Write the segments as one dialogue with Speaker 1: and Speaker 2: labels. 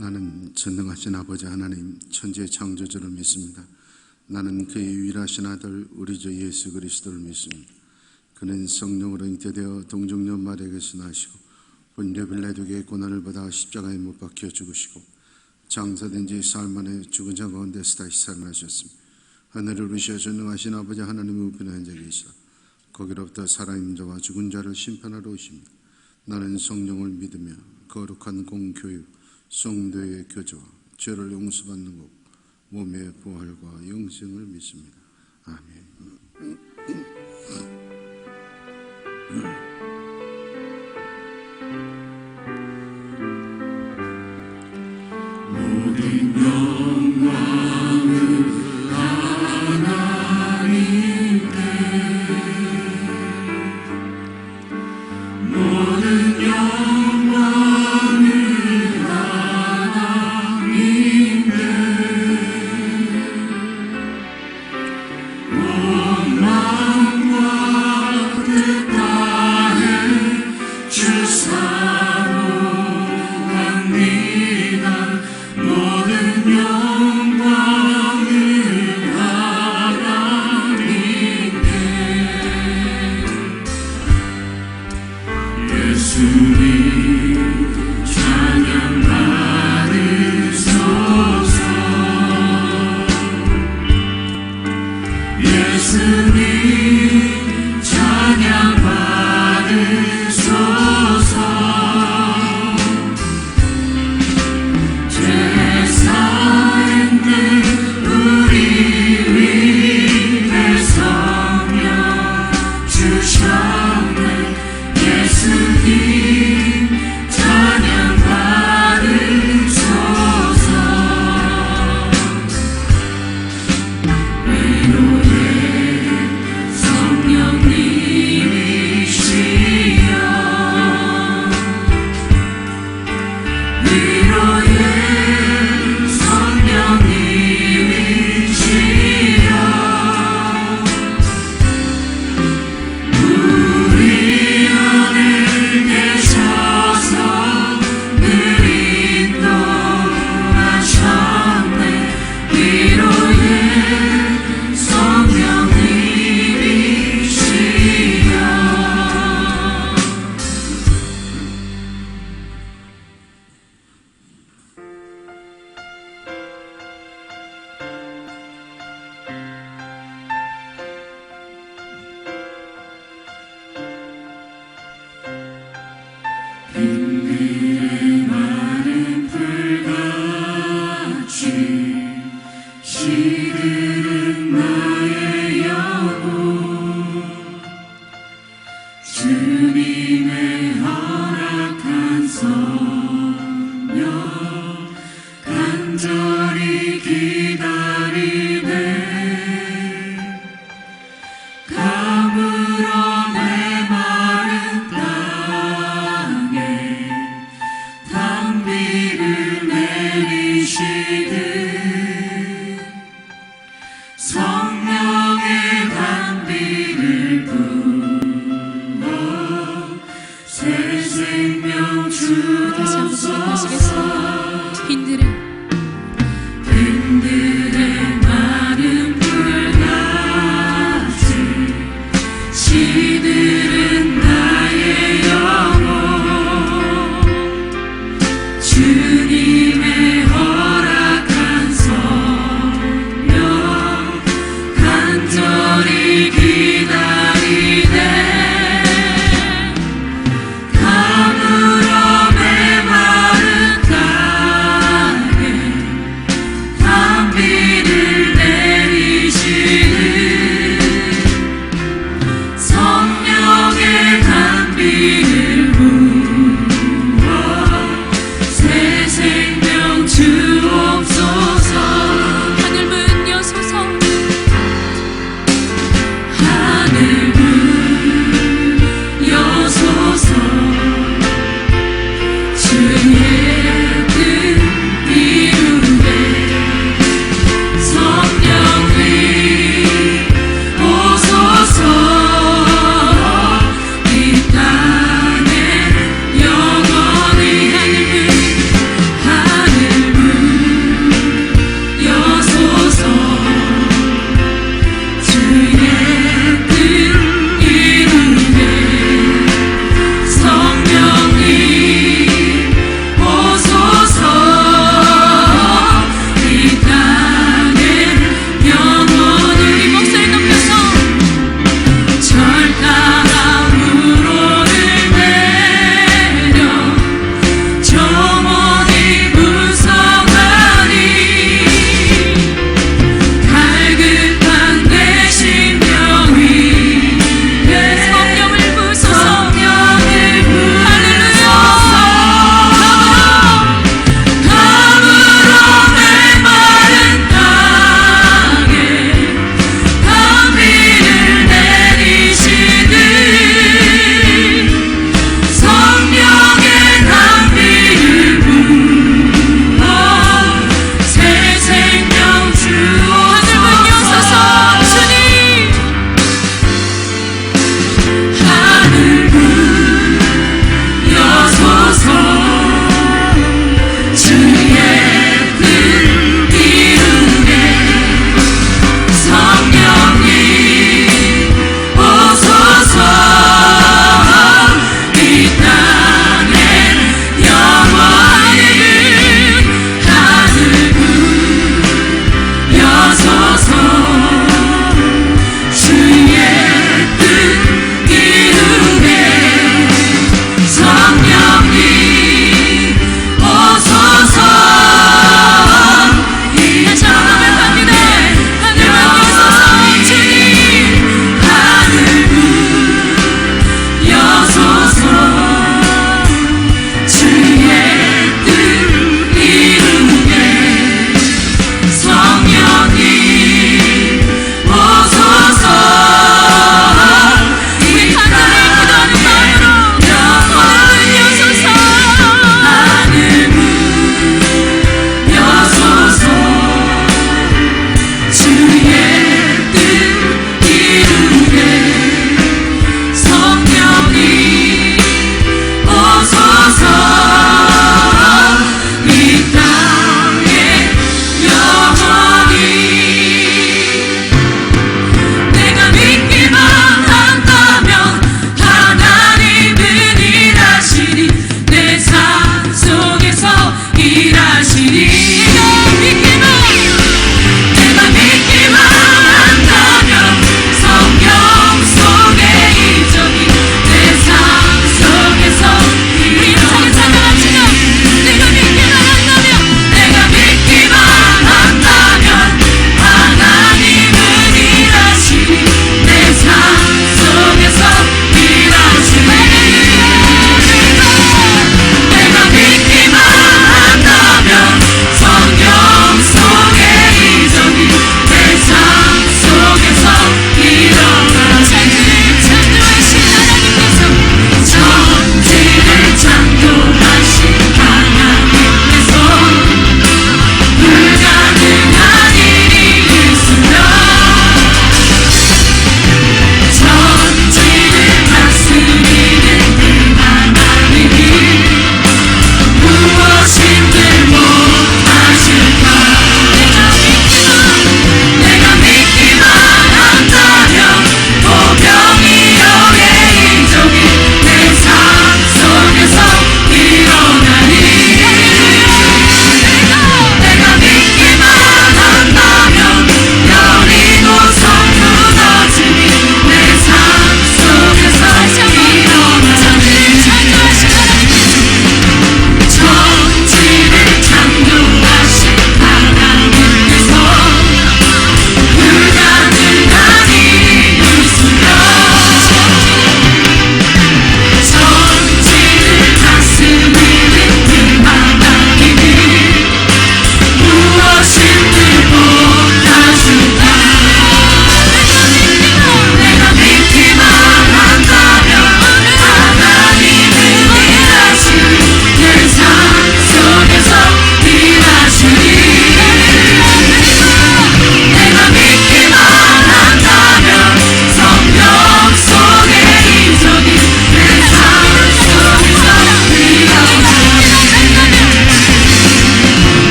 Speaker 1: 나는 전능하신 아버지 하나님 천지의 창조주를 믿습니다. 나는 그의 유일하신 아들 우리 주 예수 그리스도를 믿습니다. 그는 성령으로 잉태되어 동정녀 마리아에게서 나시고 본디오 빌라도에게 고난을 받아 십자가에 못 박혀 죽으시고 장사된 지 사흘 만에 죽은 자 가운데서 다시 살아나셨습니다. 하늘을 오르시어 전능하신 아버지 하나님의 우편에 앉아 계시다. 거기로부터 살아있는 자와 죽은 자를 심판하러 오십니다. 나는 성령을 믿으며 거룩한 공교육 성도의 교제와 죄를 용서받는 것 몸의 부활과 영생을 믿습니다. 아멘.
Speaker 2: 모든 영광을 하나님께, 모든 영광을 하나님께, 온 마음과 뜻 다해 주 사모합니다. 모든 영광을 하나님께, 예수님 찬양 받으소서. 예수님 찬양 받으소서. 우리 위해 성령 주셨네. 예수님 찬양 받으소서. 위로의 성령님이시여, 위로의 성령님이시여, 우리 안에 계셔서 늘 인도하셨네. 위로의 성령님이시여. 빙그레 마른 풀같이 시들은 나의 영혼, 주님의 허락한 성령 간절히 기다리네. 가물어 메마른 땅에 단비를 내리시듯 성령의 단비를 부어 새 생명
Speaker 3: 다시 한번
Speaker 2: 주옵소서.
Speaker 3: 기도하시겠습니다.
Speaker 2: 빈들의 마른 풀같이 시들은 나의 영혼, 주님의 허락한 성령 간절히 기다리네. 가물어 메마른 땅에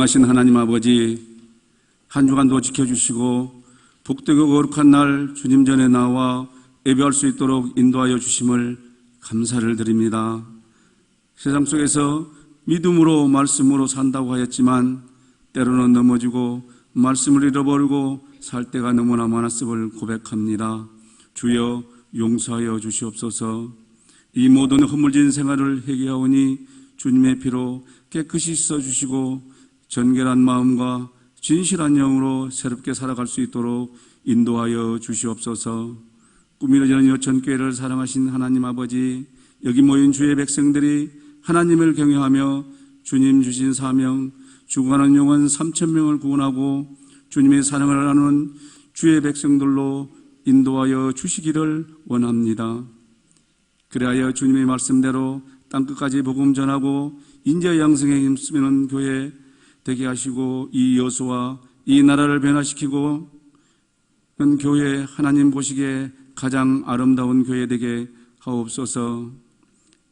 Speaker 4: 사랑하신 하나님 아버지, 한 주간도 지켜주시고 복되고 거룩한 날 주님 전에 나와 예배할 수 있도록 인도하여 주심을 감사를 드립니다. 세상 속에서 믿음으로 말씀으로 산다고 하였지만 때로는 넘어지고 말씀을 잃어버리고 살 때가 너무나 많았음을 고백합니다. 주여 용서하여 주시옵소서. 이 모든 허물진 생활을 회개하오니 주님의 피로 깨끗이 씻어주시고 정결한 마음과 진실한 영으로 새롭게 살아갈 수 있도록 인도하여 주시옵소서. 꿈이 이루어지는 요천교회를 사랑하신 하나님 아버지, 여기 모인 주의 백성들이 하나님을 경외하며 주님 주신 사명, 죽어가는 영혼 3,000명을 구원하고 주님의 사랑을 나누는 주의 백성들로 인도하여 주시기를 원합니다. 그리하여 주님의 말씀대로 땅끝까지 복음 전하고 인재 양성에 힘쓰는 교회 되게 하시고 이 여수와 이 나라를 변화시키고 교회 하나님 보시기에 가장 아름다운 교회 되게 하옵소서.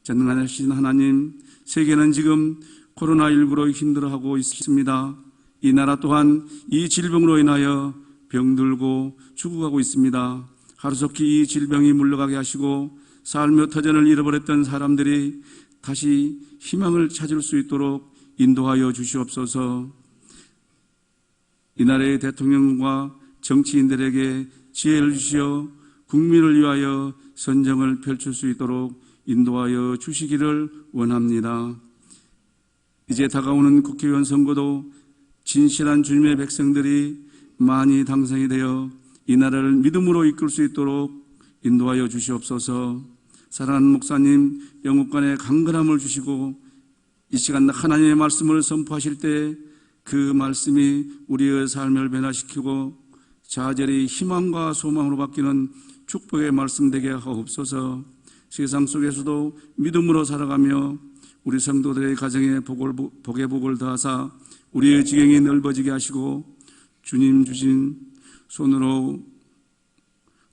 Speaker 4: 전능하신 하나님, 세계는 지금 코로나19로 힘들어하고 있습니다. 이 나라 또한 이 질병으로 인하여 병들고 죽어가고 있습니다. 하루속히 이 질병이 물러가게 하시고 삶의 터전을 잃어버렸던 사람들이 다시 희망을 찾을 수 있도록 인도하여 주시옵소서. 이 나라의 대통령과 정치인들에게 지혜를 주시어 국민을 위하여 선정을 펼칠 수 있도록 인도하여 주시기를 원합니다. 이제 다가오는 국회의원 선거도 진실한 주님의 백성들이 많이 당선이 되어 이 나라를 믿음으로 이끌 수 있도록 인도하여 주시옵소서. 사랑하는 목사님, 영육간에 강건함을 주시고 이 시간 하나님의 말씀을 선포하실 때 그 말씀이 우리의 삶을 변화시키고 자절히 희망과 소망으로 바뀌는 축복의 말씀 되게 하옵소서. 세상 속에서도 믿음으로 살아가며 우리 성도들의 가정에 복의 복을 더하사 우리의 지경이 넓어지게 하시고 주님 주신 손으로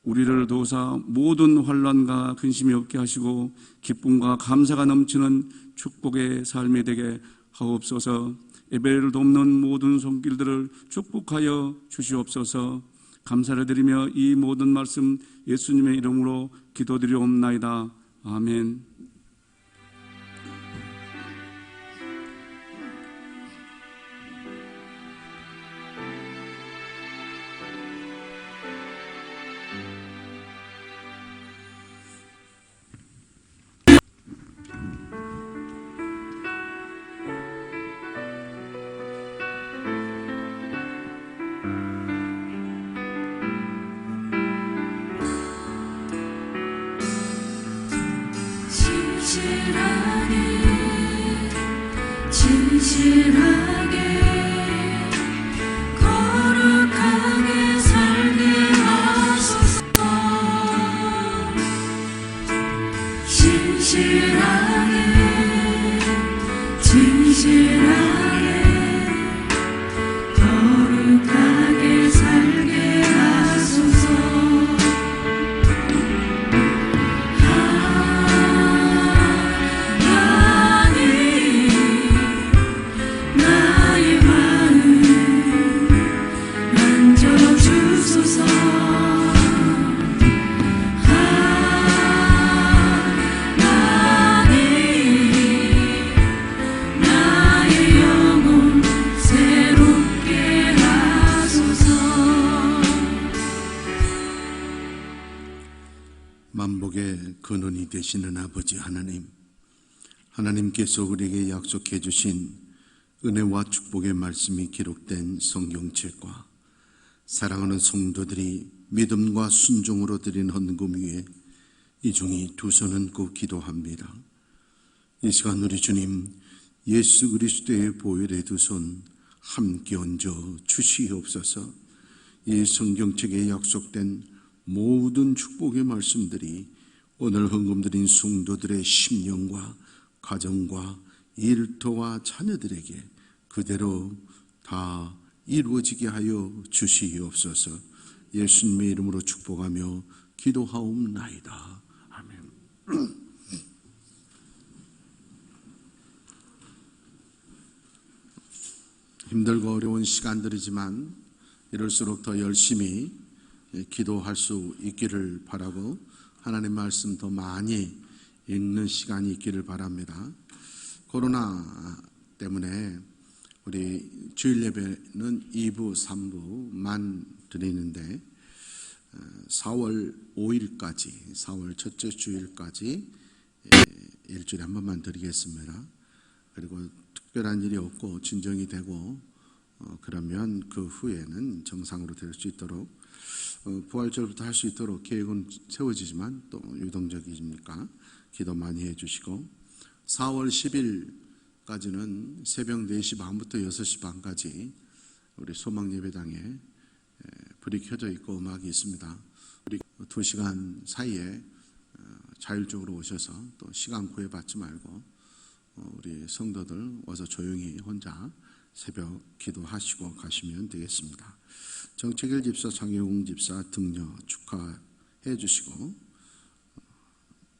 Speaker 4: 우리를 도우사 모든 환난과 근심이 없게 하시고 기쁨과 감사가 넘치는 축복의 삶이 되게 하옵소서. 예배를 돕는 모든 손길들을 축복하여 주시옵소서. 감사를 드리며 이 모든 말씀 예수님의 이름으로 기도드리옵나이다. 아멘.
Speaker 2: 진실하게 거룩하게 살게 하소서. 진실하게 거룩하게 살게 하소서.
Speaker 1: 만복의 근원이 되시는 아버지 하나님, 하나님께서 우리에게 약속해 주신 은혜와 축복의 말씀이 기록된 성경책과 사랑하는 성도들이 믿음과 순종으로 드린 헌금 위에 이중이 두 손 얹고 기도합니다. 이 시간 우리 주님 예수 그리스도의 보혈의 두 손 함께 얹어 주시옵소서. 이 성경책에 약속된 모든 축복의 말씀들이 오늘 헌금드린 성도들의 심령과 가정과 일터와 자녀들에게 그대로 다 이루어지게 하여 주시옵소서. 예수님의 이름으로 축복하며 기도하옵나이다. 아멘. 힘들고 어려운 시간들이지만 이럴수록 더 열심히 기도할 수 있기를 바라고 하나님 말씀 더 많이 읽는 시간이 있기를 바랍니다. 코로나 때문에 우리 주일 예배는 2부, 3부만 드리는데 4월 5일까지, 4월 첫째 주일까지 일주일에 한 번만 드리겠습니다. 그리고 특별한 일이 없고 진정이 되고 그러면 그 후에는 정상으로 될 수 있도록 부활절부터 할 수 있도록 계획은 세워지지만 또 유동적이니까 기도 많이 해주시고 4월 10일까지는 새벽 4시 반부터 6시 반까지 우리 소망예배당에 불이 켜져 있고 음악이 있습니다. 우리 2시간 사이에 자율적으로 오셔서 또 시간 구애받지 말고 우리 성도들 와서 조용히 혼자 새벽 기도하시고 가시면 되겠습니다. 정책일 집사, 장혜웅 집사 등려 축하해 주시고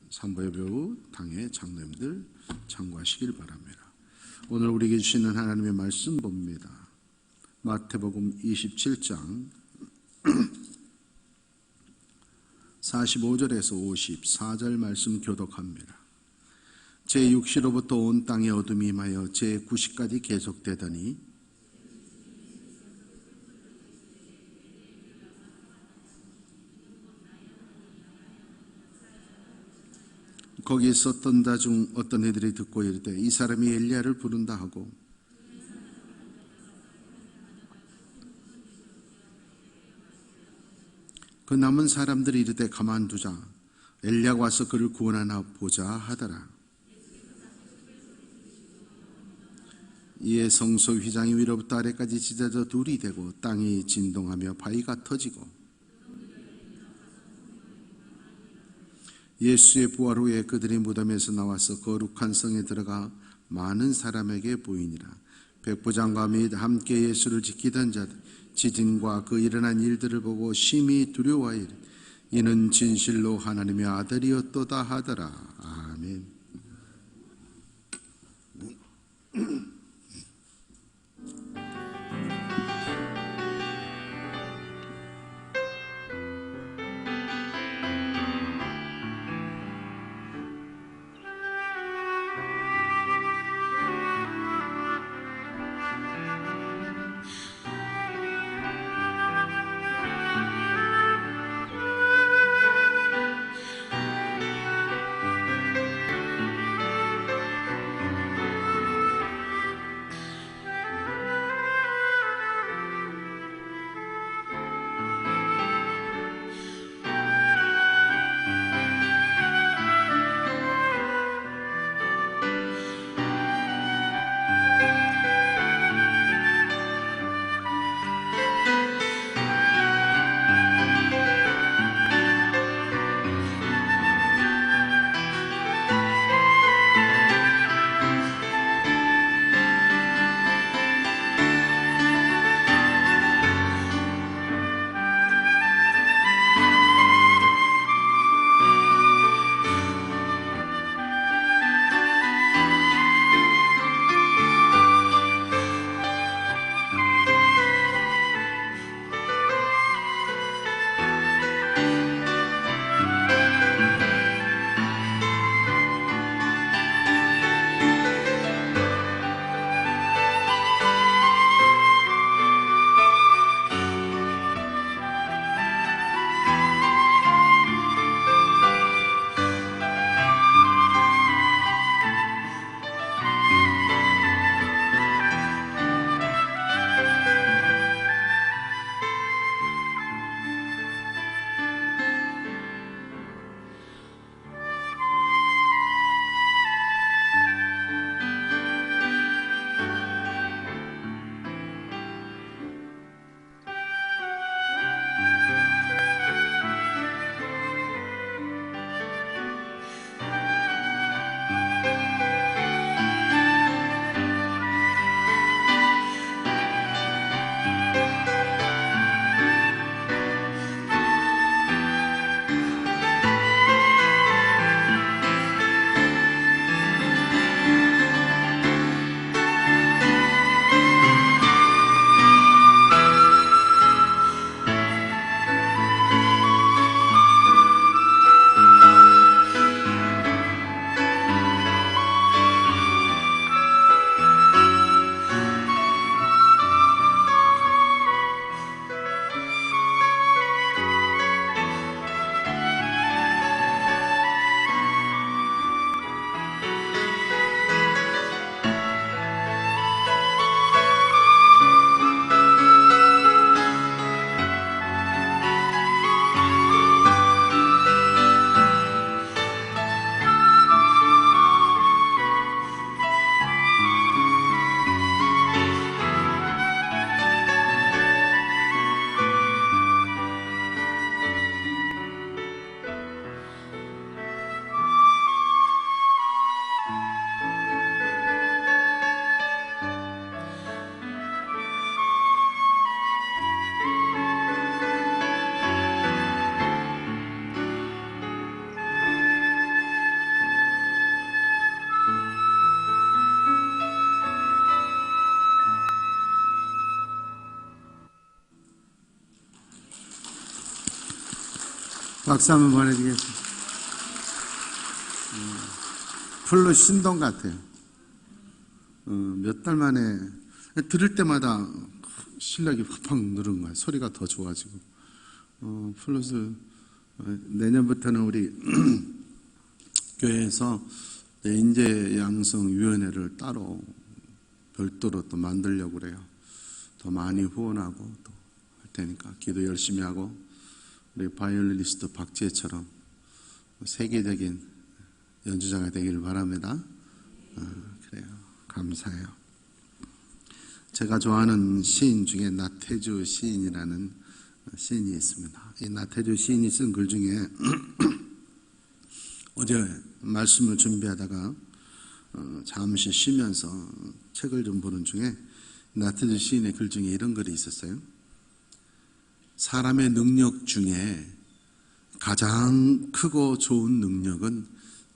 Speaker 1: 산부예배후 당의 장로님들 참고하시길 바랍니다. 오늘 우리에게 주시는 하나님의 말씀 봅니다. 마태복음 27장 45절에서 54절 말씀 교독합니다. 제6시로부터 온 땅에 어둠이 임하여 제9시까지 계속되더니 거기 있었던 자 중 어떤 이들이 듣고 이르되 이 사람이 엘리야를 부른다 하고 그 남은 사람들이 이르되 가만두자 엘리야가 와서 그를 구원하나 보자 하더라. 이에 성소 휘장이 위로부터 아래까지 찢어져 둘이 되고 땅이 진동하며 바위가 터지고 예수의 부활 후에 그들이 무덤에서 나와서 거룩한 성에 들어가 많은 사람에게 보이니라. 백부장과 및 함께 예수를 지키던 자들 지진과 그 일어난 일들을 보고 심히 두려워하이르 이는 진실로 하나님의 아들이었도다 하더라. 아멘. 박수 한번 보내드리겠습니다. 풀로 신동 같아요. 몇 달 만에 들을 때마다 실력이 팍팍 늘은 거예요. 소리가 더 좋아지고. 플루스 내년부터는 우리 교회에서 인재 양성위원회를 따로 별도로 또 만들려고 그래요. 더 많이 후원하고 또 할 테니까 기도 열심히 하고 우리 바이올리니스트 박지혜처럼 세계적인 연주자가 되기를 바랍니다. 그래요. 감사해요. 제가 좋아하는 시인 중에 나태주 시인이라는 시인이 있습니다. 이 나태주 시인이 쓴 글 중에 어제 말씀을 준비하다가 잠시 쉬면서 책을 좀 보는 중에 나태주 시인의 글 중에 이런 글이 있었어요. 사람의 능력 중에 가장 크고 좋은 능력은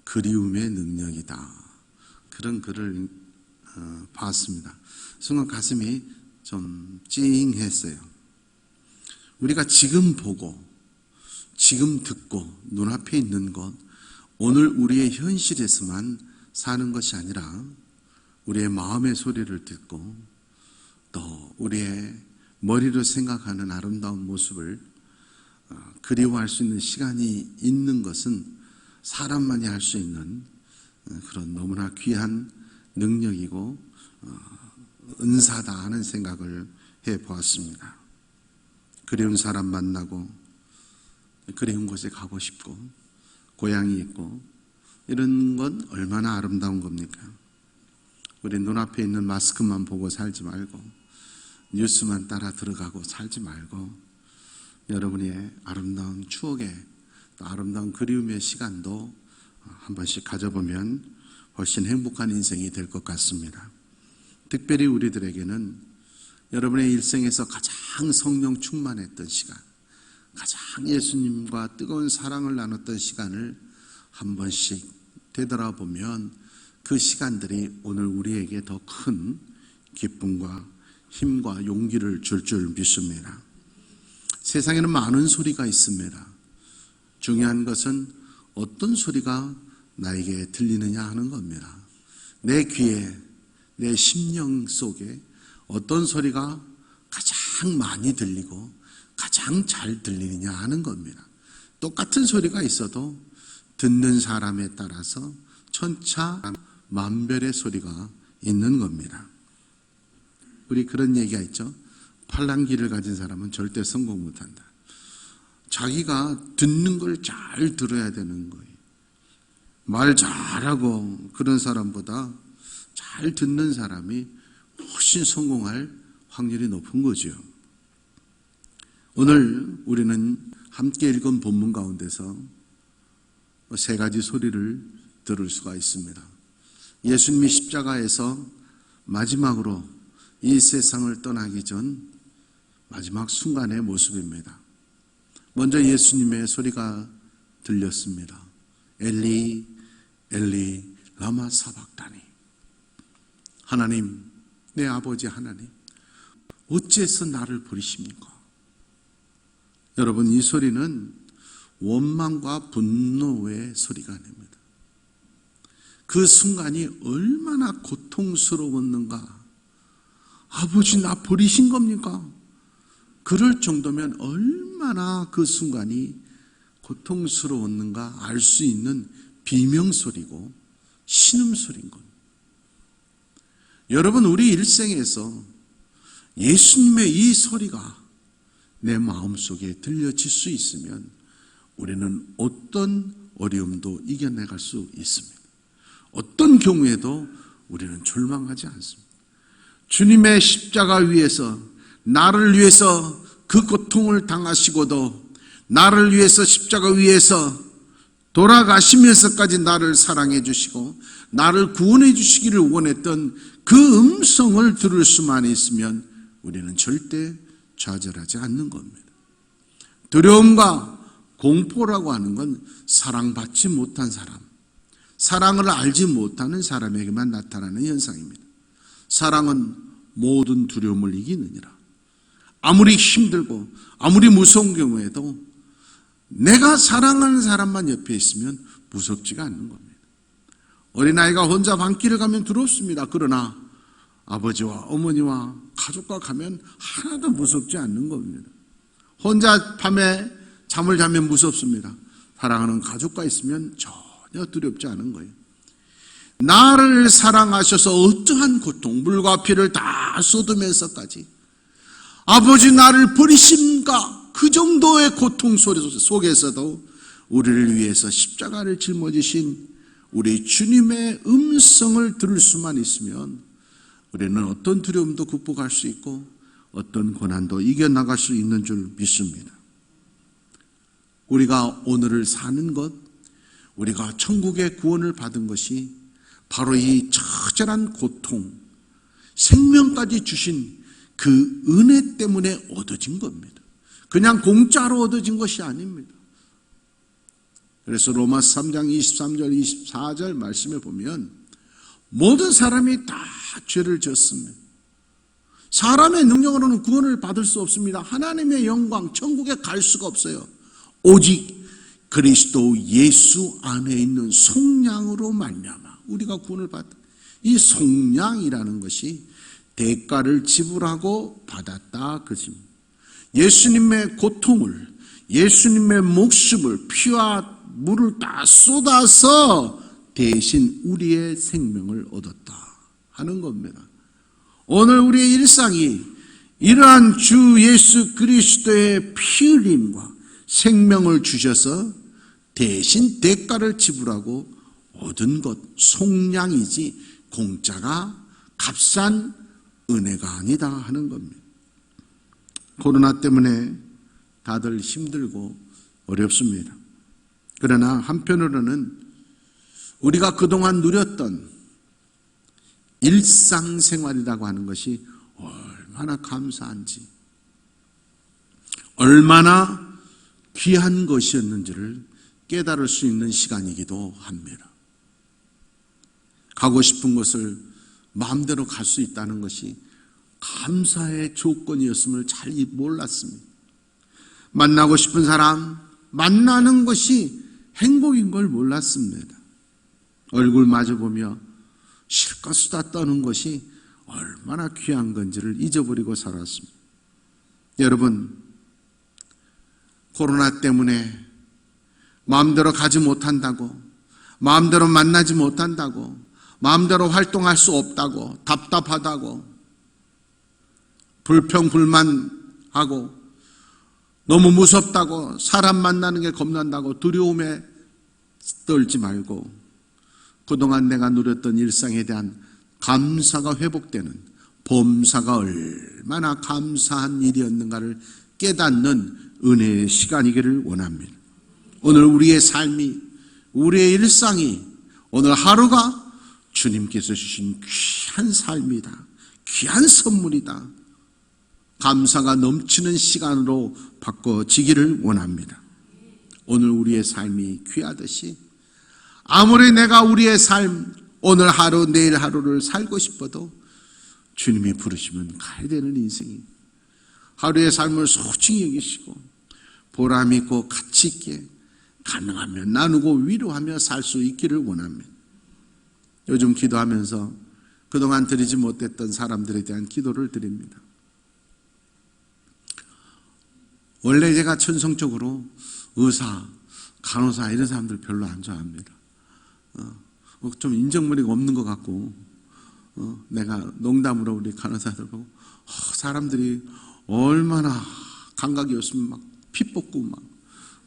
Speaker 1: 그리움의 능력이다. 그런 글을 봤습니다. 순간 가슴이 좀 찡했어요. 우리가 지금 보고 지금 듣고 눈앞에 있는 것, 오늘 우리의 현실에서만 사는 것이 아니라 우리의 마음의 소리를 듣고 또 우리의 머리로 생각하는 아름다운 모습을 그리워할 수 있는 시간이 있는 것은 사람만이 할 수 있는 그런 너무나 귀한 능력이고 은사다 하는 생각을 해보았습니다. 그리운 사람 만나고 그리운 곳에 가고 싶고 고향이 있고 이런 건 얼마나 아름다운 겁니까? 우리 눈앞에 있는 마스크만 보고 살지 말고 뉴스만 따라 들어가고 살지 말고 여러분의 아름다운 추억에 또 아름다운 그리움의 시간도 한 번씩 가져보면 훨씬 행복한 인생이 될 것 같습니다. 특별히 우리들에게는 여러분의 일생에서 가장 성령 충만했던 시간, 가장 예수님과 뜨거운 사랑을 나눴던 시간을 한 번씩 되돌아보면 그 시간들이 오늘 우리에게 더 큰 기쁨과 힘과 용기를 줄 믿습니다. 세상에는 많은 소리가 있습니다. 중요한 것은 어떤 소리가 나에게 들리느냐 하는 겁니다. 내 귀에, 내 심령 속에 어떤 소리가 가장 많이 들리고 가장 잘 들리느냐 하는 겁니다. 똑같은 소리가 있어도 듣는 사람에 따라서 천차만별의 소리가 있는 겁니다. 우리 그런 얘기가 있죠. 팔랑귀를 가진 사람은 절대 성공 못한다. 자기가 듣는 걸 잘 들어야 되는 거예요. 말 잘하고 그런 사람보다 잘 듣는 사람이 훨씬 성공할 확률이 높은 거죠. 오늘 우리는 함께 읽은 본문 가운데서 세 가지 소리를 들을 수가 있습니다. 예수님이 십자가에서 마지막으로 이 세상을 떠나기 전 마지막 순간의 모습입니다. 먼저 예수님의 소리가 들렸습니다. 엘리 엘리 라마 사박다니. 하나님, 내 아버지 하나님, 어째서 나를 버리십니까? 여러분, 이 소리는 원망과 분노의 소리가 납니다. 그 순간이 얼마나 고통스러웠는가. 아버지, 나 버리신 겁니까? 그럴 정도면 얼마나 그 순간이 고통스러웠는가 알 수 있는 비명소리고 신음소리인 겁니다. 여러분, 우리 일생에서 예수님의 이 소리가 내 마음속에 들려질 수 있으면 우리는 어떤 어려움도 이겨내갈 수 있습니다. 어떤 경우에도 우리는 절망하지 않습니다. 주님의 십자가 위에서 나를 위해서 그 고통을 당하시고도 나를 위해서 십자가 위에서 돌아가시면서까지 나를 사랑해 주시고 나를 구원해 주시기를 원했던 그 음성을 들을 수만 있으면 우리는 절대 좌절하지 않는 겁니다. 두려움과 공포라고 하는 건 사랑받지 못한 사람, 사랑을 알지 못하는 사람에게만 나타나는 현상입니다. 사랑은 모든 두려움을 이기느니라. 아무리 힘들고 아무리 무서운 경우에도 내가 사랑하는 사람만 옆에 있으면 무섭지가 않는 겁니다. 어린아이가 혼자 밤길을 가면 두렵습니다. 그러나 아버지와 어머니와 가족과 가면 하나도 무섭지 않는 겁니다. 혼자 밤에 잠을 자면 무섭습니다. 사랑하는 가족과 있으면 전혀 두렵지 않은 거예요. 나를 사랑하셔서 어떠한 고통, 물과 피를 다 쏟으면서까지 아버지 나를 버리심가 그 정도의 고통 속에서도 우리를 위해서 십자가를 짊어지신 우리 주님의 음성을 들을 수만 있으면 우리는 어떤 두려움도 극복할 수 있고 어떤 고난도 이겨나갈 수 있는 줄 믿습니다. 우리가 오늘을 사는 것, 우리가 천국의 구원을 받은 것이 바로 이 처절한 고통, 생명까지 주신 그 은혜 때문에 얻어진 겁니다. 그냥 공짜로 얻어진 것이 아닙니다. 그래서 로마서 3장 23절 24절 말씀에 보면 모든 사람이 다 죄를 졌습니다. 사람의 능력으로는 구원을 받을 수 없습니다. 하나님의 영광, 천국에 갈 수가 없어요. 오직 그리스도 예수 안에 있는 속량으로 말미암아 우리가 구원을 받다. 이 속량이라는 것이 대가를 지불하고 받았다 그것입니다. 예수님의 고통을, 예수님의 목숨을, 피와 물을 다 쏟아서 대신 우리의 생명을 얻었다 하는 겁니다. 오늘 우리의 일상이 이러한 주 예수 그리스도의 피 흘림과 생명을 주셔서 대신 대가를 지불하고 얻은 것, 속량이지 공짜가 값싼 은혜가 아니다 하는 겁니다. 코로나 때문에 다들 힘들고 어렵습니다. 그러나 한편으로는 우리가 그동안 누렸던 일상생활이라고 하는 것이 얼마나 감사한지, 얼마나 귀한 것이었는지를 깨달을 수 있는 시간이기도 합니다. 가고 싶은 곳을 마음대로 갈 수 있다는 것이 감사의 조건이었음을 잘 몰랐습니다. 만나고 싶은 사람 만나는 것이 행복인 걸 몰랐습니다. 얼굴 마주보며 실컷 수다 떠는 것이 얼마나 귀한 건지를 잊어버리고 살았습니다. 여러분, 코로나 때문에 마음대로 가지 못한다고, 마음대로 만나지 못한다고, 마음대로 활동할 수 없다고, 답답하다고, 불평불만하고, 너무 무섭다고, 사람 만나는 게 겁난다고 두려움에 떨지 말고 그동안 내가 누렸던 일상에 대한 감사가 회복되는, 범사가 얼마나 감사한 일이었는가를 깨닫는 은혜의 시간이기를 원합니다. 오늘 우리의 삶이, 우리의 일상이, 오늘 하루가 주님께서 주신 귀한 삶이다, 귀한 선물이다, 감사가 넘치는 시간으로 바꿔지기를 원합니다. 오늘 우리의 삶이 귀하듯이 아무리 내가 우리의 삶, 오늘 하루 내일 하루를 살고 싶어도 주님이 부르시면 가야 되는 인생이, 하루의 삶을 소중히 여기시고 보람 있고 가치 있게 가능하면 나누고 위로하며 살 수 있기를 원합니다. 요즘 기도하면서 그동안 드리지 못했던 사람들에 대한 기도를 드립니다. 원래 제가 천성적으로 의사, 간호사 이런 사람들 별로 안 좋아합니다. 좀 인정머리가 없는 것 같고, 내가 농담으로 우리 간호사들 보고 사람들이 얼마나 감각이 없으면 막 피 뽑고 막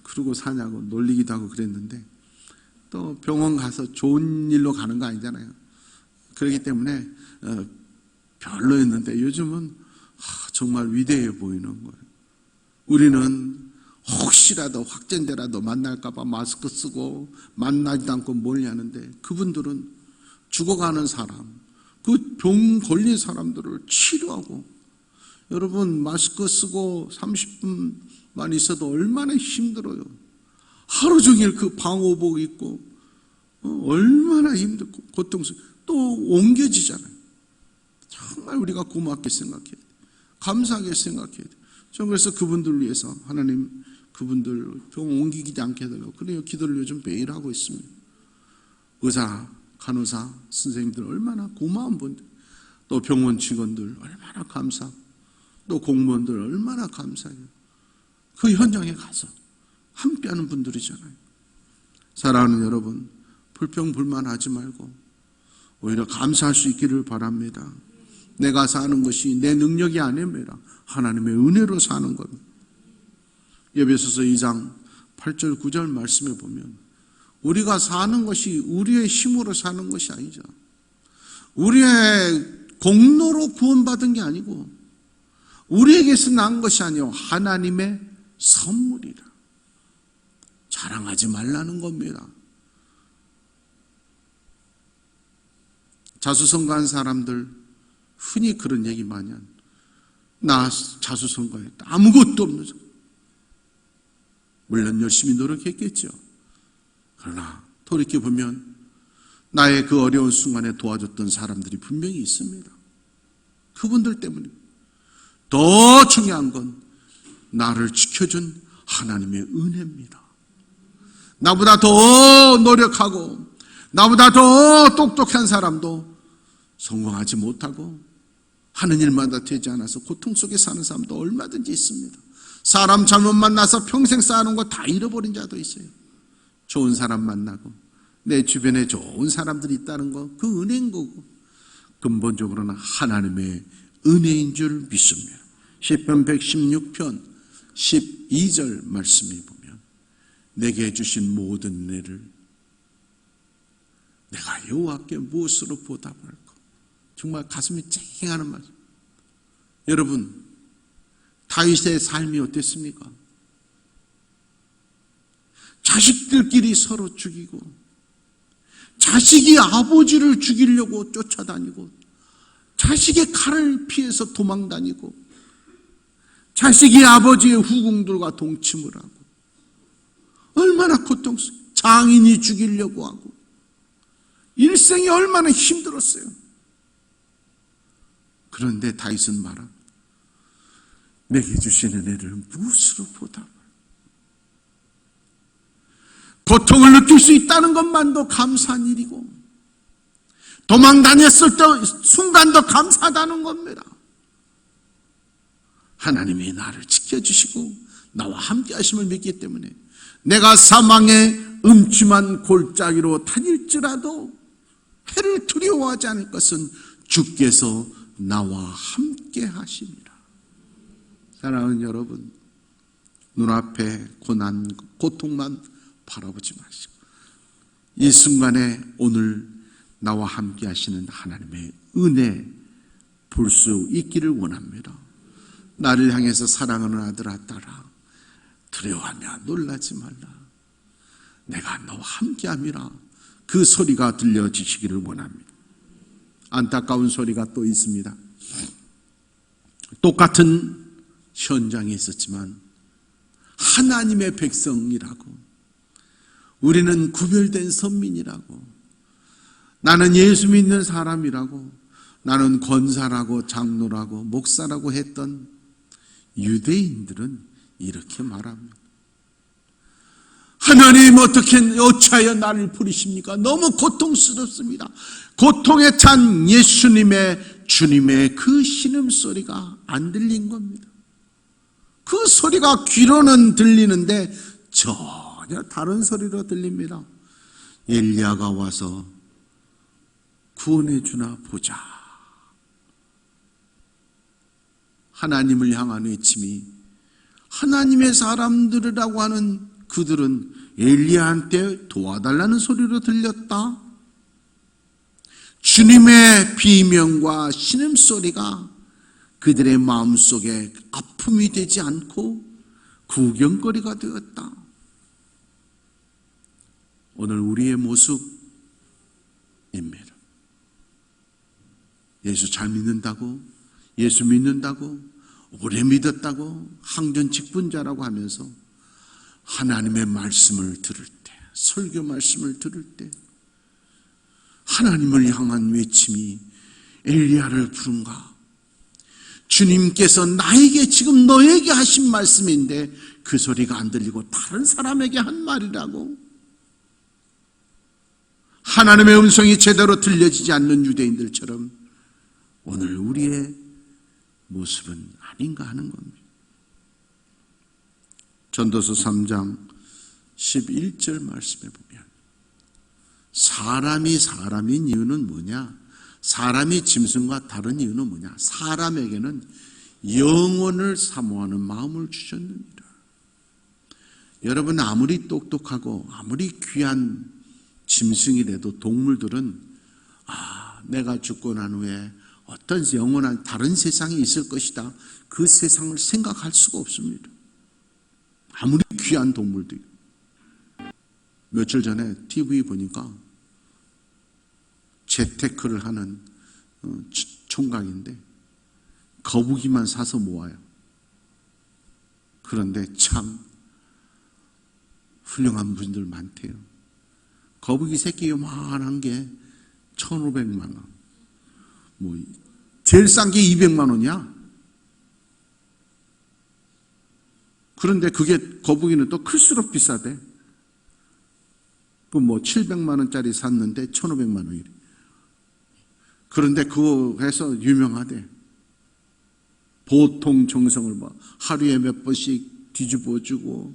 Speaker 1: 그러고 사냐고 놀리기도 하고 그랬는데, 또 병원 가서 좋은 일로 가는 거 아니잖아요. 그렇기 때문에 별로였는데 요즘은 정말 위대해 보이는 거예요. 우리는 혹시라도 확진되라도 만날까봐 마스크 쓰고 만나지도 않고 멀리하는데, 그분들은 죽어가는 사람, 그 병 걸린 사람들을 치료하고, 여러분 마스크 쓰고 30분만 있어도 얼마나 힘들어요. 하루 종일 그 방호복 입고 얼마나 힘들고 고통스러워. 또 옮겨지잖아요. 정말 우리가 고맙게 생각해야 돼, 감사하게 생각해야 돼. 저 그래서 그분들을 위해서 하나님 그분들 병 옮기지 않게 해달라고. 그래요. 기도를 요즘 매일 하고 있습니다. 의사, 간호사, 선생님들 얼마나 고마운 분들, 또 병원 직원들 얼마나 감사하고, 또 공무원들 얼마나 감사해요. 그 현장에 가서 함께하는 분들이잖아요. 사랑하는 여러분, 불평불만하지 말고 오히려 감사할 수 있기를 바랍니다. 내가 사는 것이 내 능력이 아닙니다. 하나님의 은혜로 사는 겁니다. 에베소서 2장 8절 9절 말씀에 보면 우리가 사는 것이 우리의 힘으로 사는 것이 아니죠. 우리의 공로로 구원받은 게 아니고 우리에게서 난 것이 아니요 하나님의 선물이라. 자랑하지 말라는 겁니다. 자수성가한 사람들 흔히 그런 얘기 많이 하는, 나 자수성가했다. 아무것도 없는 사람. 물론 열심히 노력했겠죠. 그러나 돌이켜보면 나의 그 어려운 순간에 도와줬던 사람들이 분명히 있습니다. 그분들 때문에. 더 중요한 건 나를 지켜준 하나님의 은혜입니다. 나보다 더 노력하고 나보다 더 똑똑한 사람도 성공하지 못하고 하는 일마다 되지 않아서 고통 속에 사는 사람도 얼마든지 있습니다. 사람 잘못 만나서 평생 쌓아놓은 거 다 잃어버린 자도 있어요. 좋은 사람 만나고 내 주변에 좋은 사람들이 있다는 거, 그 은혜인 거고 근본적으로는 하나님의 은혜인 줄 믿습니다. 시편 116편 12절 말씀에 보면 내게 주신 모든 은혜를 내가 여호와께 무엇으로 보답할까? 정말 가슴이 찡하는 말씀. 여러분, 다윗의 삶이 어땠습니까? 자식들끼리 서로 죽이고 자식이 아버지를 죽이려고 쫓아다니고 자식의 칼을 피해서 도망다니고 자식이 아버지의 후궁들과 동침을 하고 얼마나 고통스러워. 장인이 죽이려고 하고 일생이 얼마나 힘들었어요. 그런데 다윗은 말합니다. 내게 주신 은혜를 무엇으로 보답을. 고통을 느낄 수 있다는 것만도 감사한 일이고 도망다녔을 때 순간도 감사하다는 겁니다. 하나님이 나를 지켜주시고 나와 함께 하심을 믿기 때문에 내가 사망의 음침한 골짜기로 다닐지라도 해를 두려워하지 않을 것은 주께서 나와 함께 하심이라. 사랑하는 여러분, 눈앞에 고난, 고통만 바라보지 마시고 이 순간에 오늘 나와 함께 하시는 하나님의 은혜 볼 수 있기를 원합니다. 나를 향해서 사랑하는 아들아 딸아 두려워하며 놀라지 말라. 내가 너와 함께함이라. 그 소리가 들려지시기를 원합니다. 안타까운 소리가 또 있습니다. 똑같은 현장에 있었지만 하나님의 백성이라고, 우리는 구별된 선민이라고, 나는 예수 믿는 사람이라고, 나는 권사라고 장로라고 목사라고 했던 유대인들은 이렇게 말합니다. 하나님 어찌하여 나를 부르십니까? 너무 고통스럽습니다. 고통에 찬 예수님의 주님의 그 신음소리가 안 들린 겁니다. 그 소리가 귀로는 들리는데 전혀 다른 소리로 들립니다. 엘리야가 와서 구원해 주나 보자. 하나님을 향한 외침이, 하나님의 사람들이라고 하는 그들은 엘리야한테 도와달라는 소리로 들렸다. 주님의 비명과 신음소리가 그들의 마음속에 아픔이 되지 않고 구경거리가 되었다. 오늘 우리의 모습입니다. 예수 잘 믿는다고, 예수 믿는다고, 오래 믿었다고, 항전직분자라고 하면서 하나님의 말씀을 들을 때, 설교 말씀을 들을 때 하나님을 향한 외침이 엘리야를 부른가, 주님께서 나에게 지금 너에게 하신 말씀인데 그 소리가 안 들리고 다른 사람에게 한 말이라고. 하나님의 음성이 제대로 들려지지 않는 유대인들처럼 오늘 우리의 모습은 아닌가 하는 겁니다. 전도서 3장 11절 말씀에 보면 사람이 사람인 이유는 뭐냐? 사람이 짐승과 다른 이유는 뭐냐? 사람에게는 영혼을 사모하는 마음을 주셨느니라. 여러분, 아무리 똑똑하고 아무리 귀한 짐승이라도 동물들은 내가 죽고 난 후에 어떤 영원한 다른 세상이 있을 것이다. 그 세상을 생각할 수가 없습니다. 아무리 귀한 동물도. 며칠 전에 TV 보니까 재테크를 하는 총각인데 거북이만 사서 모아요. 그런데 참 훌륭한 분들 많대요. 거북이 새끼 요만한 게 1,500만 원. 제일 싼 게 200만 원이야. 그런데 그게 거북이는 또 클수록 비싸대. 700만 원짜리 샀는데 1,500만 원이래. 그런데 그거 해서 유명하대. 보통 정성을 하루에 몇 번씩 뒤집어주고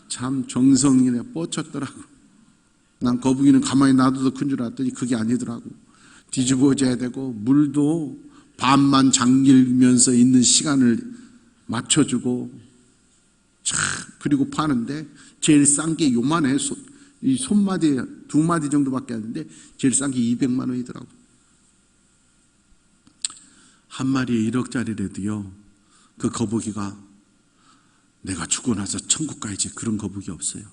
Speaker 1: 참 정성이네 뻗쳤더라고. 난 거북이는 가만히 놔둬도 큰 줄 알았더니 그게 아니더라고. 뒤집어줘야 되고 물도 밤만 잠기면서 있는 시간을 맞춰주고 그리고 파는데 제일 싼 게 요만해. 이 손마디 2마디 정도밖에 안 되는데 제일 싼 게 200만 원이더라고. 한 마리에 1억짜리라도요. 그 거북이가 내가 죽고 나서 천국 가야지 그런 거북이 없어요.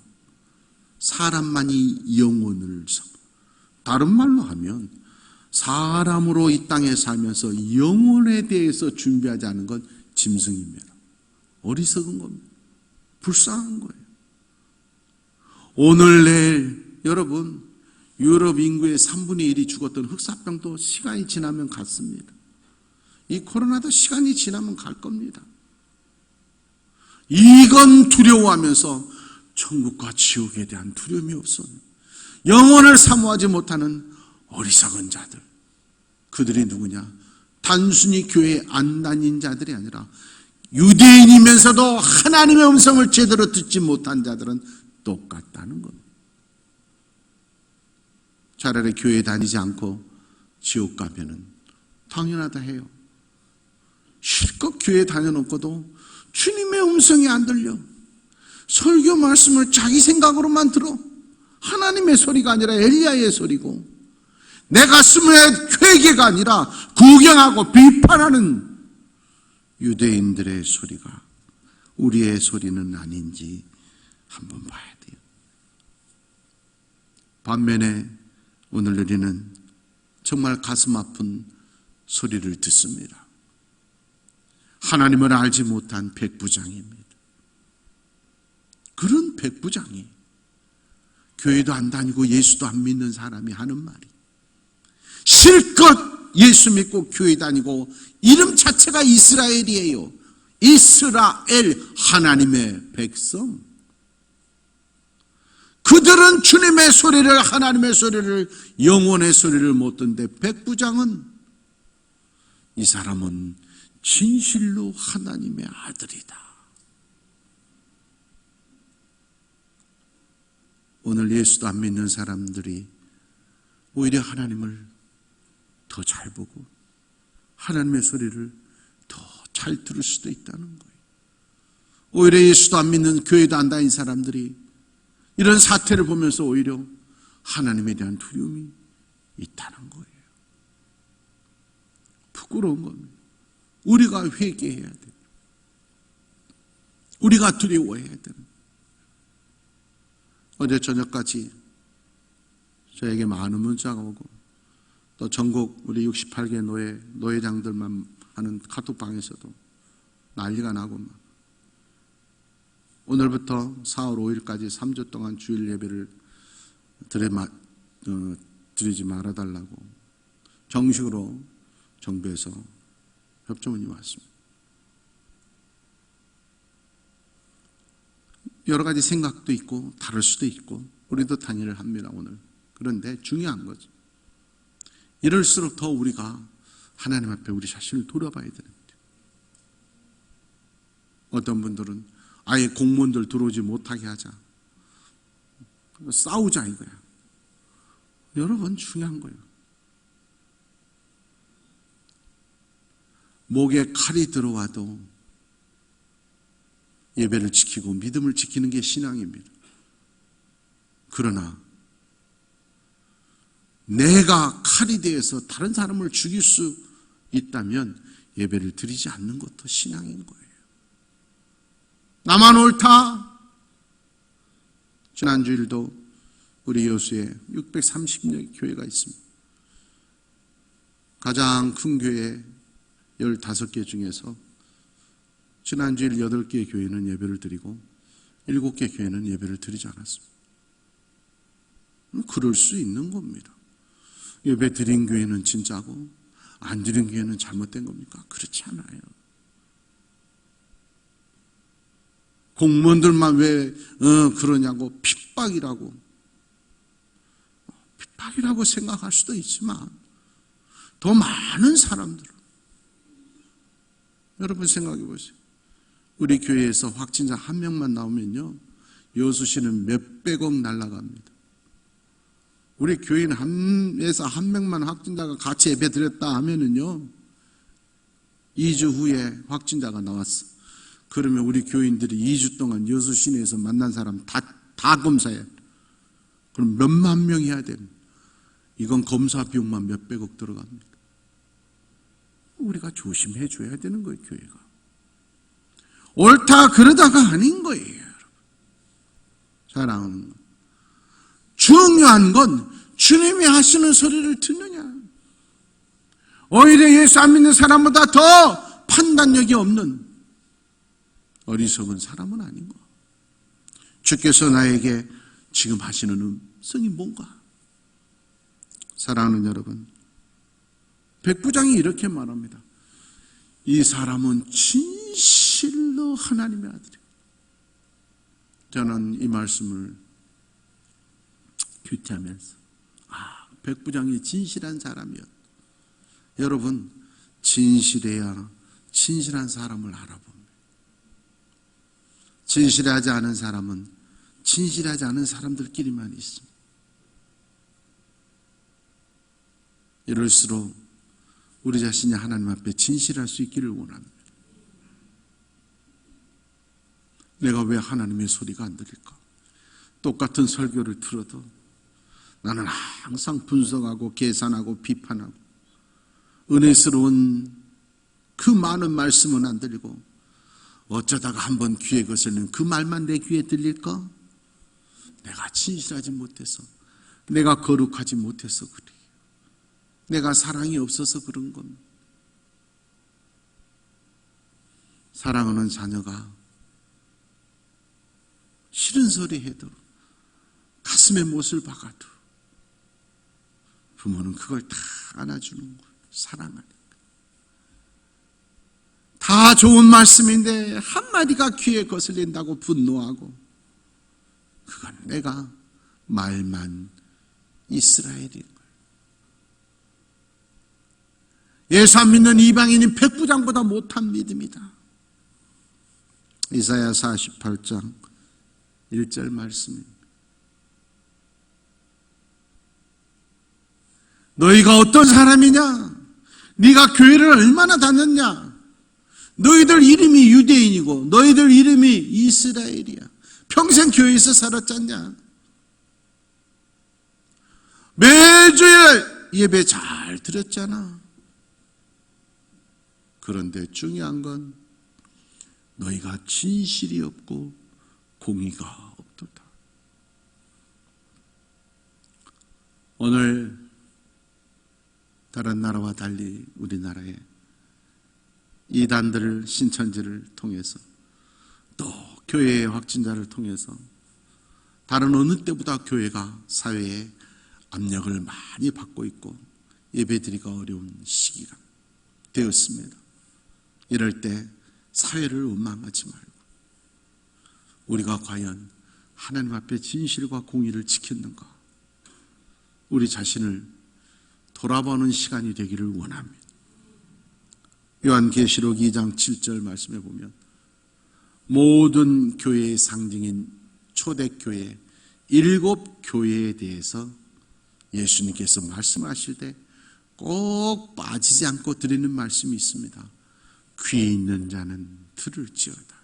Speaker 1: 사람만이 영혼을 다른 말로 하면 사람으로 이 땅에 살면서 영혼에 대해서 준비하지 않은 건 짐승입니다. 어리석은 겁니다. 불쌍한 거예요. 오늘 내일 여러분 유럽 인구의 3분의 1이 죽었던 흑사병도 시간이 지나면 갔습니다. 이 코로나도 시간이 지나면 갈 겁니다. 이건 두려워하면서 천국과 지옥에 대한 두려움이 없어. 영혼을 사모하지 못하는 어리석은 자들. 그들이 누구냐? 단순히 교회에 안 다닌 자들이 아니라 유대인이면서도 하나님의 음성을 제대로 듣지 못한 자들은 똑같다는 겁니다. 차라리 교회에 다니지 않고 지옥 가면은 당연하다 해요. 실컷 교회에 다녀놓고도 주님의 음성이 안 들려. 설교 말씀을 자기 생각으로만 들어. 하나님의 소리가 아니라 엘리야의 소리고 내 가슴에 회개가 아니라 구경하고 비판하는 유대인들의 소리가 우리의 소리는 아닌지 한번 봐야 돼요. 반면에 오늘 우리는 정말 가슴 아픈 소리를 듣습니다. 하나님을 알지 못한 백부장입니다. 그런 백부장이 교회도 안 다니고 예수도 안 믿는 사람이 하는 말이 실컷 예수 믿고 교회 다니고 이름 자체가 이스라엘이에요. 이스라엘, 하나님의 백성. 그들은 주님의 소리를, 하나님의 소리를, 영혼의 소리를 못 듣는데 백부장은 이 사람은 진실로 하나님의 아들이다. 오늘 예수도 안 믿는 사람들이 오히려 하나님을 더 잘 보고 하나님의 소리를 더 잘 들을 수도 있다는 거예요. 오히려 예수도 안 믿는 교회도 안 다닌 사람들이 이런 사태를 보면서 오히려 하나님에 대한 두려움이 있다는 거예요. 부끄러운 겁니다. 우리가 회개해야 돼요. 우리가 두려워해야 되는. 어제 저녁까지 저에게 많은 문자가 오고 또 전국 우리 68개 노회장들만 하는 카톡방에서도 난리가 나고 막 오늘부터 4월 5일까지 3주 동안 주일 예배를 드리지 말아달라고 정식으로 정부에서 협조문이 왔습니다. 여러 가지 생각도 있고 다를 수도 있고 우리도 단일을 합니다 오늘. 그런데 중요한 거죠. 이럴수록 더 우리가 하나님 앞에 우리 자신을 돌아봐야 되는데, 어떤 분들은 아예 공무원들 들어오지 못하게 하자, 싸우자 이거야. 여러분 중요한 거예요. 목에 칼이 들어와도 예배를 지키고 믿음을 지키는 게 신앙입니다. 그러나 내가 칼이 되어서 다른 사람을 죽일 수 있다면 예배를 드리지 않는 것도 신앙인 거예요. 나만 옳다. 지난주일도 우리 여수에 630여 교회가 있습니다. 가장 큰 교회 15개 중에서 지난주일 8개 교회는 예배를 드리고 7개 교회는 예배를 드리지 않았습니다. 그럴 수 있는 겁니다. 예배 드린 교회는 진짜고 안 드린 교회는 잘못된 겁니까? 그렇지 않아요. 공무원들만 왜 그러냐고 핍박이라고 생각할 수도 있지만 더 많은 사람들, 여러분 생각해 보세요. 우리 교회에서 확진자 한 명만 나오면요 여수시는 몇백억 날아갑니다. 우리 교인에서 한 명만 확진자가 같이 예배 드렸다 하면은요 2주 후에 확진자가 나왔어. 그러면 우리 교인들이 2주 동안 여수 시내에서 만난 사람 다 검사해. 그럼 몇만 명 해야 됩니다. 이건 검사 비용만 몇백억 들어갑니다. 우리가 조심해 줘야 되는 거예요. 교회가 옳다 그러다가 아닌 거예요. 여러분 사랑하는 거. 중요한 건 주님이 하시는 소리를 듣느냐. 오히려 예수 안 믿는 사람보다 더 판단력이 없는 어리석은 사람은 아닌 거. 주께서 나에게 지금 하시는 음성이 뭔가. 사랑하는 여러분, 백부장이 이렇게 말합니다. 이 사람은 진실로 하나님의 아들이에요. 저는 이 말씀을 큐티하면서 백부장이 진실한 사람이었다. 여러분 진실해야 진실한 사람을 알아봅니다. 진실하지 않은 사람은 진실하지 않은 사람들끼리만 있습니다. 이럴수록 우리 자신이 하나님 앞에 진실할 수 있기를 원합니다. 내가 왜 하나님의 소리가 안 들릴까? 똑같은 설교를 들어도 나는 항상 분석하고 계산하고 비판하고 은혜스러운 그 많은 말씀은 안 들리고 어쩌다가 한번 귀에 거슬리는 그 말만 내 귀에 들릴까? 내가 진실하지 못해서, 내가 거룩하지 못해서 그래. 내가 사랑이 없어서 그런 겁니다. 사랑하는 자녀가 싫은 소리 해도 가슴에 못을 박아도 부모는 그걸 다 안아주는 거예요. 사랑하니까. 다 좋은 말씀인데 한마디가 귀에 거슬린다고 분노하고, 그건 내가 말만 이스라엘인 거예요. 예수 안 믿는 이방인이 백부장보다 못한 믿음이다. 이사야 48장 1절 말씀입니다. 너희가 어떤 사람이냐? 네가 교회를 얼마나 다녔냐? 너희들 이름이 유대인이고 너희들 이름이 이스라엘이야. 평생 교회에서 살았잖냐? 매주일 예배 잘 드렸잖아. 그런데 중요한 건 너희가 진실이 없고 공의가 없도다. 오늘 다른 나라와 달리 우리나라에 이단들 신천지를 통해서 또 교회의 확진자를 통해서 다른 어느 때보다 교회가 사회에 압력을 많이 받고 있고 예배드리기가 어려운 시기가 되었습니다. 이럴 때 사회를 원망하지 말고 우리가 과연 하나님 앞에 진실과 공의를 지켰는가, 우리 자신을 돌아보는 시간이 되기를 원합니다. 요한계시록 2장 7절 말씀에 보면 모든 교회의 상징인 초대교회 7 교회에 대해서 예수님께서 말씀하실 때 꼭 빠지지 않고 드리는 말씀이 있습니다. 귀 있는 자는 들을지어다.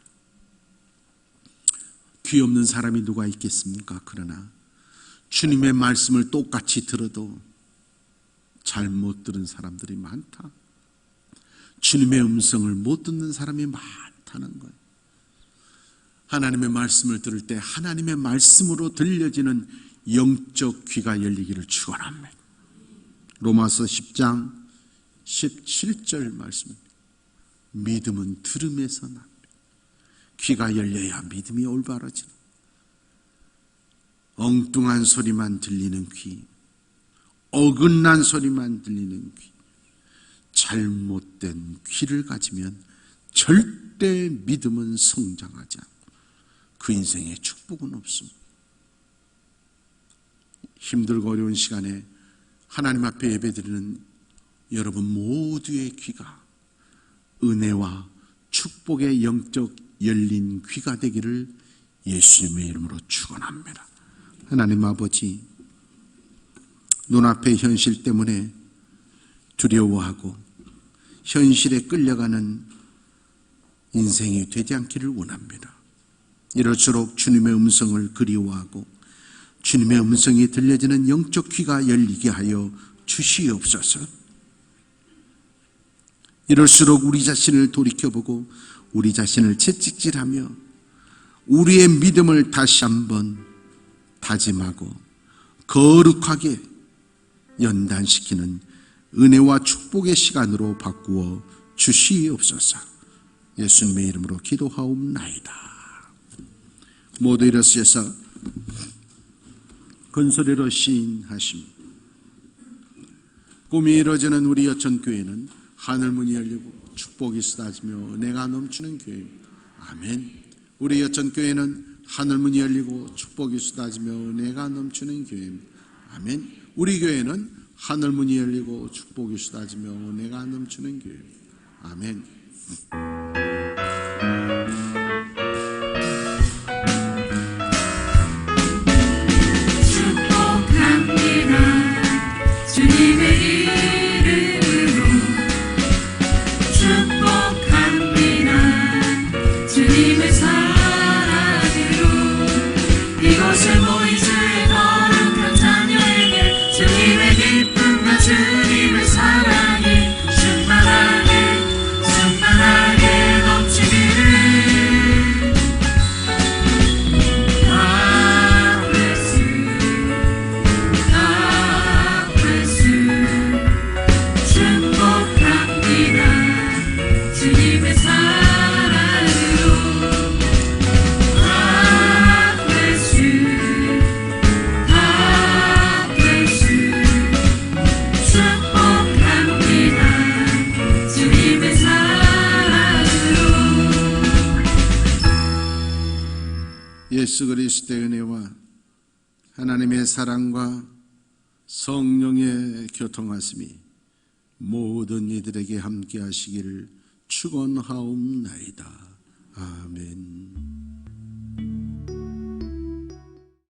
Speaker 1: 귀 없는 사람이 누가 있겠습니까? 그러나 주님의 말씀을 똑같이 들어도 잘못 들은 사람들이 많다. 주님의 음성을 못 듣는 사람이 많다는 거예요. 하나님의 말씀을 들을 때 하나님의 말씀으로 들려지는 영적 귀가 열리기를 축원합니다. 로마서 10장 17절 말씀입니다. 믿음은 들음에서 납니다. 귀가 열려야 믿음이 올바라지는, 엉뚱한 소리만 들리는 귀, 어긋난 소리만 들리는 귀, 잘못된 귀를 가지면 절대 믿음은 성장하지 않고 그 인생에 축복은 없습니다. 힘들고 어려운 시간에 하나님 앞에 예배드리는 여러분 모두의 귀가 은혜와 축복의 영적 열린 귀가 되기를 예수님의 이름으로 축원합니다. 하나님 아버지, 눈앞의 현실 때문에 두려워하고 현실에 끌려가는 인생이 되지 않기를 원합니다. 이럴수록 주님의 음성을 그리워하고 주님의 음성이 들려지는 영적 귀가 열리게 하여 주시옵소서. 이럴수록 우리 자신을 돌이켜보고 우리 자신을 채찍질하며 우리의 믿음을 다시 한번 다짐하고 거룩하게 연단시키는 은혜와 축복의 시간으로 바꾸어 주시옵소서. 예수님의 이름으로 기도하옵나이다. 모두 일어서서 큰소리로 시인하십니다. 꿈이 이루어지는 우리 여천교회는 하늘문이 열리고 축복이 쏟아지며 은혜가 넘치는 교회입니다. 아멘. 우리 여천교회는 하늘문이 열리고 축복이 쏟아지며 은혜가 넘치는 교회입니다. 아멘. 우리 교회는 하늘문이 열리고 축복이 쏟아지며 은혜가 넘치는 교회입니다. 아멘.
Speaker 2: 축복합니다. 주님의 이름으로 축복합니다. 주님의 사랑으로 이곳에 모인 주의 거룩한 자녀에게 주님의 기쁨과 주님의 사랑이 충만하게 넘치기를.
Speaker 1: 예수 그리스도의 은혜와 하나님의 사랑과 성령의 교통하심이 모든 이들에게 함께 하시기를 축원하옵나이다.